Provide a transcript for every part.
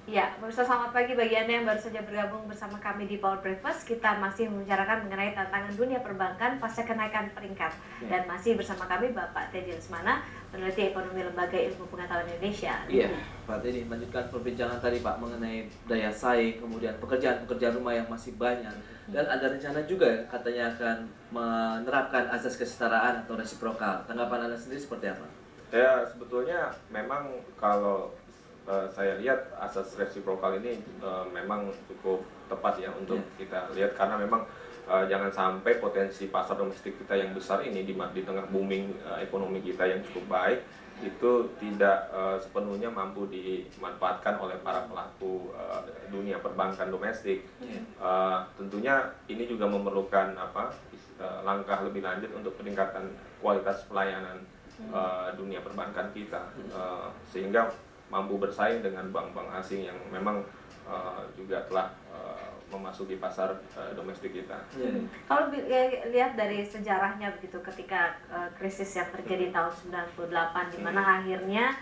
Ya, pemirsa selamat pagi bagi Anda yang baru saja bergabung bersama kami di Power Breakfast. Kita masih membicarakan mengenai tantangan dunia perbankan pasca kenaikan peringkat. Dan masih bersama kami Bapak Teddy Lesmana, peneliti ekonomi Lembaga Ilmu Pengetahuan Indonesia. Iya, Pak Teddy, melanjutkan perbincangan tadi Pak mengenai daya saing, kemudian pekerjaan-pekerjaan rumah yang masih banyak. Dan ada rencana juga ya, katanya akan menerapkan azas kesetaraan atau resiprokal. Tanggapan Anda sendiri seperti apa? Ya, sebetulnya memang kalau saya lihat asas resiprokal ini memang cukup tepat ya untuk kita lihat, karena memang jangan sampai potensi pasar domestik kita yang besar ini di tengah booming ekonomi kita yang cukup baik itu tidak sepenuhnya mampu dimanfaatkan oleh para pelaku dunia perbankan domestik. Tentunya ini juga memerlukan langkah lebih lanjut untuk peningkatan kualitas pelayanan dunia perbankan kita, sehingga mampu bersaing dengan bank-bank asing yang memang juga telah memasuki pasar domestik kita. Kalau lihat dari sejarahnya begitu, ketika krisis yang terjadi tahun 98 di mana akhirnya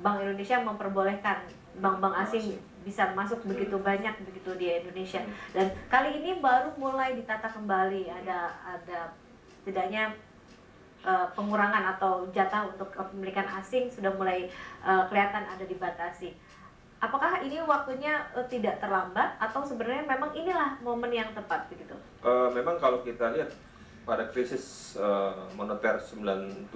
Bank Indonesia memperbolehkan bank-bank asing bisa masuk begitu banyak begitu di Indonesia. Dan kali ini baru mulai ditata kembali, ada setidaknya pengurangan atau jatah untuk kepemilikan asing sudah mulai kelihatan ada dibatasi. Apakah ini waktunya tidak terlambat atau sebenarnya memang inilah momen yang tepat begitu? Memang kalau kita lihat pada krisis moneter 97-98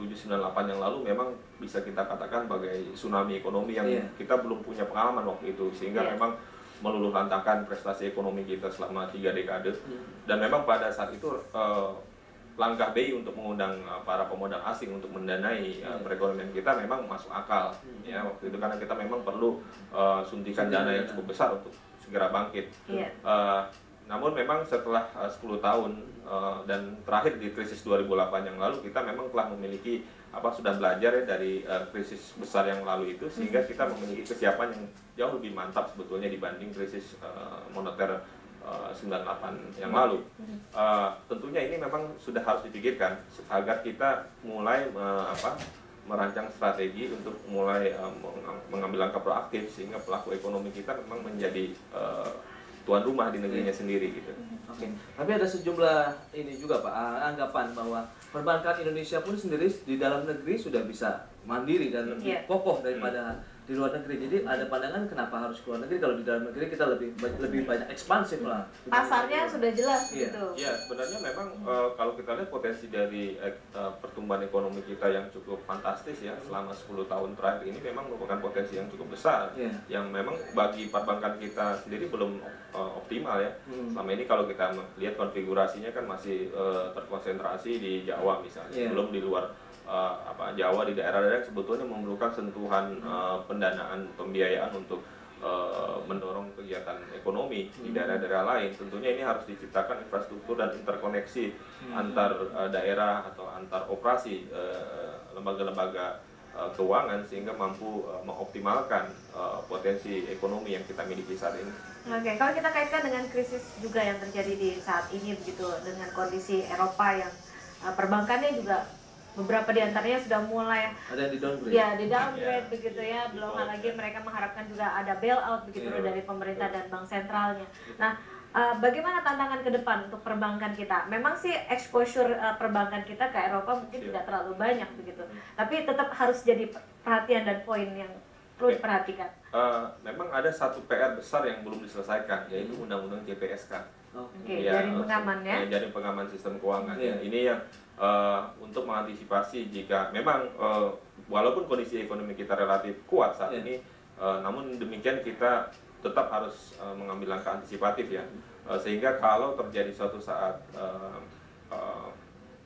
yang lalu memang bisa kita katakan sebagai tsunami ekonomi yang kita belum punya pengalaman waktu itu, sehingga memang meluluhlantahkan prestasi ekonomi kita selama 3 dekade. Dan memang pada saat itu langkah BI untuk mengundang para pemodal asing untuk mendanai perekonomian kita memang masuk akal ya waktu itu, karena kita memang perlu suntikan dana yang cukup besar untuk segera bangkit. Namun memang setelah 10 tahun dan terakhir di krisis 2008 yang lalu, kita memang telah memiliki sudah belajar ya dari krisis besar yang lalu itu, sehingga kita memiliki kesiapan yang jauh lebih mantap sebetulnya dibanding krisis moneter 98 yang lalu. Tentunya ini memang sudah harus dipikirkan agar kita mulai merancang strategi untuk mulai mengambil langkah proaktif, sehingga pelaku ekonomi kita memang menjadi tuan rumah di negerinya sendiri gitu. Oke. Tapi ada sejumlah ini juga Pak, anggapan bahwa perbankan Indonesia pun sendiri di dalam negeri sudah bisa mandiri dan lebih kokoh daripada di luar negeri. Jadi ada pandangan kenapa harus keluar negeri kalau di dalam negeri kita lebih banyak ekspansif lah. Pasarnya sudah jelas gitu. Ya, sebenarnya memang kalau kita lihat potensi dari pertumbuhan ekonomi kita yang cukup fantastis ya selama 10 tahun terakhir ini memang merupakan potensi yang cukup besar, yang memang bagi perbankan kita sendiri belum optimal ya. Selama ini kalau kita lihat konfigurasinya kan masih terkonsentrasi di Jawa misalnya, belum di luar Jawa, di daerah-daerah yang sebetulnya memerlukan sentuhan pendanaan pembiayaan untuk mendorong kegiatan ekonomi di daerah-daerah lain. Tentunya ini harus diciptakan infrastruktur dan interkoneksi antar daerah atau antar operasi lembaga-lembaga keuangan, sehingga mampu mengoptimalkan potensi ekonomi yang kita miliki saat ini. Oke, kalau kita kaitkan dengan krisis juga yang terjadi di saat ini begitu, dengan kondisi Eropa yang perbankannya juga beberapa diantaranya sudah mulai ada yang di downgrade. Ya, di downgrade begitu ya. Belum lagi mereka mengharapkan juga ada bailout begitu dari pemerintah dan bank sentralnya. Nah, bagaimana tantangan ke depan untuk perbankan kita? Memang sih exposure perbankan kita ke Eropa mungkin tidak terlalu banyak begitu. Tapi tetap harus jadi perhatian dan poin yang perlu diperhatikan. Memang ada satu PR besar yang belum diselesaikan, yaitu Undang-Undang JPSK. Jaring pengaman ya. Jaring pengaman sistem keuangan. Ini yang untuk mengantisipasi jika memang walaupun kondisi ekonomi kita relatif kuat saat ini, namun demikian kita tetap harus mengambil langkah antisipatif ya, sehingga kalau terjadi suatu saat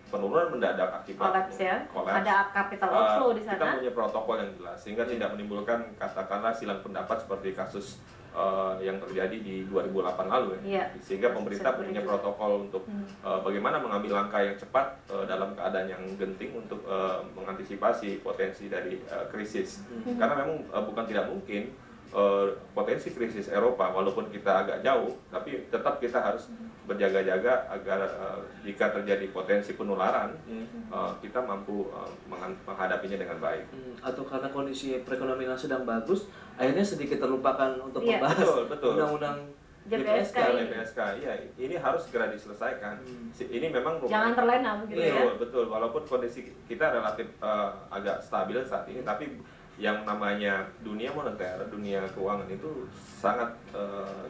penurunan mendadak akibat kolaps, ada capital outflow di sana. Kita punya protokol yang jelas, sehingga tidak menimbulkan katakanlah silang pendapat seperti kasus yang terjadi di 2008 lalu ya. Sehingga pemerintah punya protokol untuk bagaimana mengambil langkah yang cepat dalam keadaan yang genting untuk mengantisipasi potensi dari krisis. Karena memang bukan tidak mungkin potensi krisis Eropa, walaupun kita agak jauh, tapi tetap kita harus berjaga-jaga agar jika terjadi potensi penularan, kita mampu menghadapinya dengan baik. Atau karena kondisi perekonomian sedang bagus, akhirnya sedikit terlupakan untuk Iya. membahas Betul. undang-undang JPSK LPSK, ya, ini harus segera diselesaikan. Ini memang Jangan terlena begitu ya. betul. Walaupun kondisi kita relatif agak stabil saat ini, tapi yang namanya dunia moneter, dunia keuangan itu sangat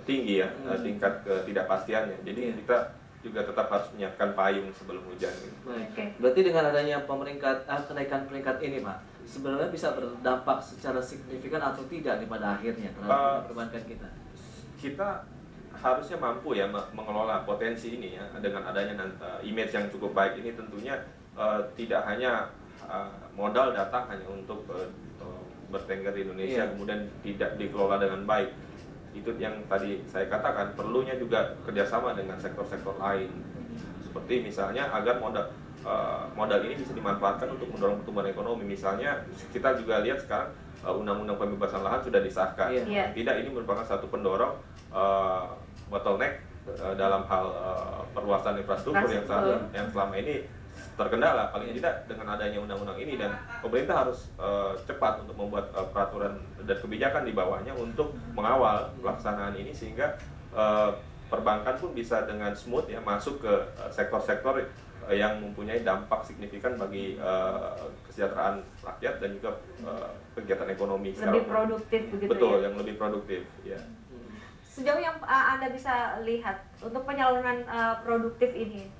tinggi ya, tingkat ketidakpastiannya. Jadi kita juga tetap harus menyiapkan payung sebelum hujan. Baik. Berarti dengan adanya kenaikan peringkat ini, Pak, sebenarnya bisa berdampak secara signifikan atau tidak nih pada akhirnya terhadap perbankan kita? Kita harusnya mampu ya mengelola potensi ini ya, dengan adanya image yang cukup baik ini tentunya tidak hanya modal datang hanya untuk bertengger di Indonesia, kemudian tidak dikelola dengan baik. Itu yang tadi saya katakan, perlunya juga kerjasama dengan sektor-sektor lain, seperti misalnya agar modal ini bisa dimanfaatkan untuk mendorong pertumbuhan ekonomi. Misalnya kita juga lihat sekarang undang-undang pembebasan lahan sudah disahkan. Tidak, ini merupakan satu pendorong bottleneck dalam hal perluasan infrastruktur yang selama ini terkendala. Paling tidak dengan adanya undang-undang ini, dan pemerintah harus cepat untuk membuat peraturan dan kebijakan di bawahnya untuk mengawal pelaksanaan ini, sehingga perbankan pun bisa dengan smooth ya masuk ke sektor-sektor yang mempunyai dampak signifikan bagi kesejahteraan rakyat dan juga kegiatan ekonomi. Lebih produktif begitu. Betul, ya. yang lebih produktif. Ya. Sejauh yang Anda bisa lihat untuk penyaluran produktif ini,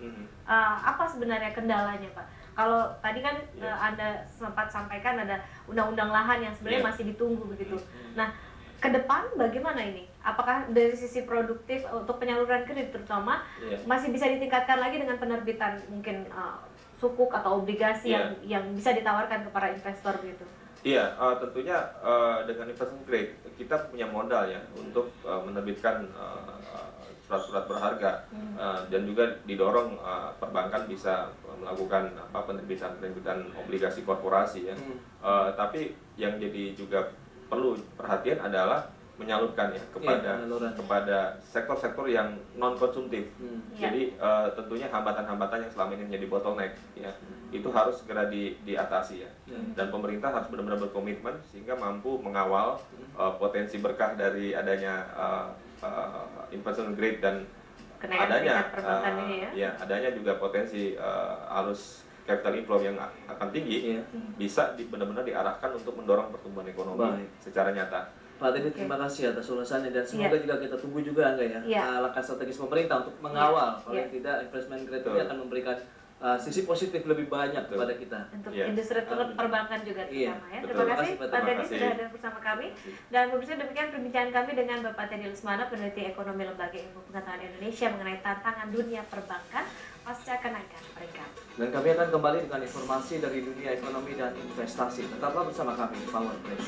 apa sebenarnya kendalanya, Pak? Kalau tadi kan Anda sempat sampaikan ada undang-undang lahan yang sebenarnya masih ditunggu begitu. Nah, ke depan bagaimana ini? Apakah dari sisi produktif untuk penyaluran kredit terutama masih bisa ditingkatkan lagi dengan penerbitan mungkin sukuk atau obligasi yang bisa ditawarkan ke para investor begitu? Iya, tentunya dengan investment grade kita punya modal ya untuk menerbitkan surat-surat berharga, dan juga didorong perbankan bisa melakukan penerbitan obligasi korporasi ya. Tapi yang jadi juga perlu perhatian adalah menyalurkan ya kepada sektor-sektor yang non konsumtif. Jadi tentunya hambatan-hambatan yang selama ini menjadi bottleneck ya, itu harus segera diatasi ya. Dan pemerintah harus benar-benar berkomitmen sehingga mampu mengawal potensi berkah dari adanya investment grade dan adanya adanya juga potensi arus capital inflow yang akan tinggi, bisa benar-benar diarahkan untuk mendorong pertumbuhan ekonomi secara nyata. Pak Teddy, terima kasih atas ulasannya, dan semoga juga kita tunggu juga langkah strategis pemerintah untuk mengawal paling tidak investment grade ini akan memberikan sisi positif lebih banyak kepada kita. Untuk industri perbankan juga terutama ya. Terima kasih Pak Teddy sudah hadir bersama kami. Dan pemirsa, demikian perbincangan kami dengan Bapak Teddy Lesmana, peneliti ekonomi Lembaga Ilmu Pengetahuan Indonesia mengenai tantangan dunia perbankan pasca kenaikan peringkat. Dan kami akan kembali dengan informasi dari dunia ekonomi dan investasi. Tetaplah bersama kami di Power Play.